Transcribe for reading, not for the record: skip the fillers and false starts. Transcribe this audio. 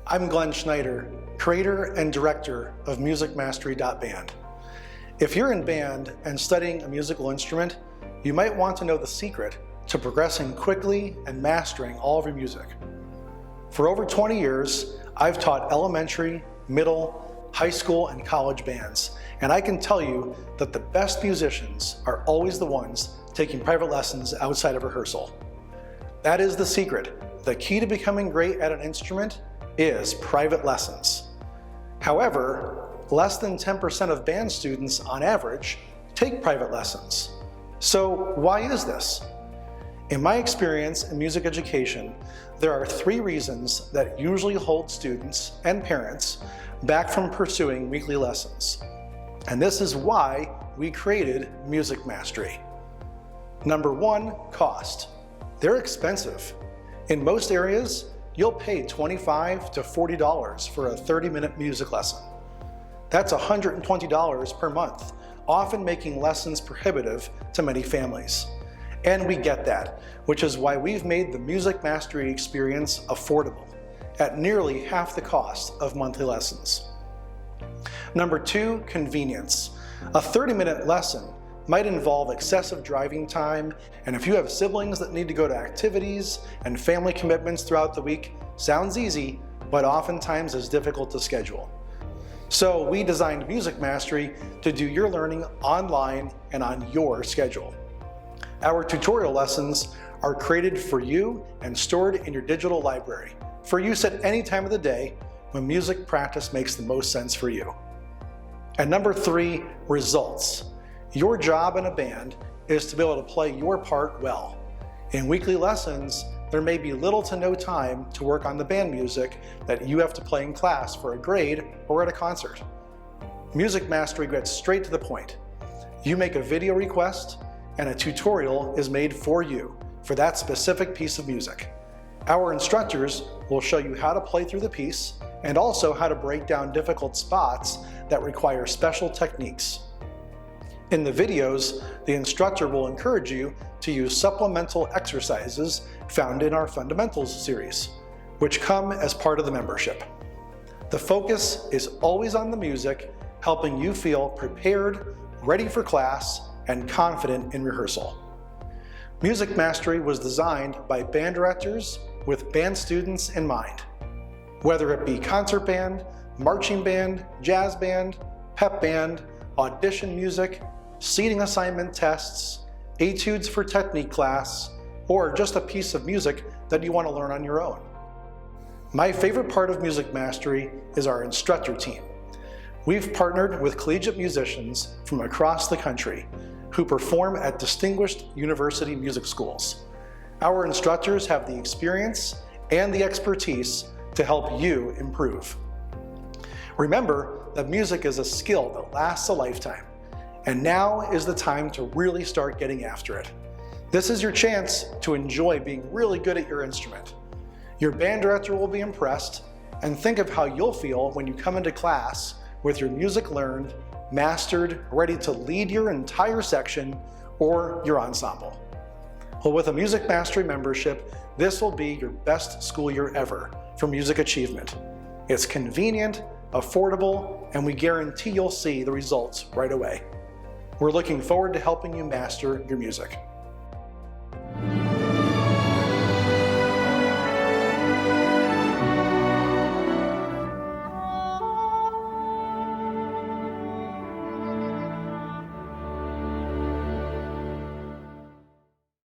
I'm Glenn Schneider, creator and director of MusicMastery.band. If you're in band and studying a musical instrument, you might want to know the secret to progressing quickly and mastering all of your music. For over 20 years, I've taught elementary, middle, high school, and college bands, and I can tell you that the best musicians are always the ones taking private lessons outside of rehearsal. That is the secret. The key to becoming great at an instrument is private lessons. However, less than 10% of band students on average take private lessons. So why is this? In my experience in music education, there are 3 reasons that usually hold students and parents back from pursuing weekly lessons. And this is why we created Music Mastery. Number 1, cost. They're expensive. In most areas, you'll pay $25 to $40 for a 30-minute music lesson. That's $120 per month, often making lessons prohibitive to many families. And we get that, which is why we've made the Music Mastery experience affordable at nearly half the cost of monthly lessons. Number 2, convenience. A 30-minute lesson might involve excessive driving time, and if you have siblings that need to go to activities and family commitments throughout the week, sounds easy, but oftentimes is difficult to schedule. So we designed Music Mastery to do your learning online and on your schedule. Our tutorial lessons are created for you and stored in your digital library for use at any time of the day when music practice makes the most sense for you. And number 3, results. Your job in a band is to be able to play your part well. In weekly lessons, there may be little to no time to work on the band music that you have to play in class for a grade or at a concert. Music Mastery gets straight to the point. You make a video request and a tutorial is made for you for that specific piece of music. Our instructors will show you how to play through the piece and also how to break down difficult spots that require special techniques. In the videos, the instructor will encourage you to use supplemental exercises found in our Fundamentals series, which come as part of the membership. The focus is always on the music, helping you feel prepared, ready for class, and confident in rehearsal. Music Mastery was designed by band directors with band students in mind. Whether it be concert band, marching band, jazz band, pep band, audition music, seating assignment tests, etudes for technique class, or just a piece of music that you want to learn on your own. My favorite part of Music Mastery is our instructor team. We've partnered with collegiate musicians from across the country who perform at distinguished university music schools. Our instructors have the experience and the expertise to help you improve. Remember that music is a skill that lasts a lifetime. And now is the time to really start getting after it. This is your chance to enjoy being really good at your instrument. Your band director will be impressed, and think of how you'll feel when you come into class with your music learned, mastered, ready to lead your entire section or your ensemble. Well, with a Music Mastery membership, this will be your best school year ever for music achievement. It's convenient, affordable, and we guarantee you'll see the results right away. We're looking forward to helping you master your music.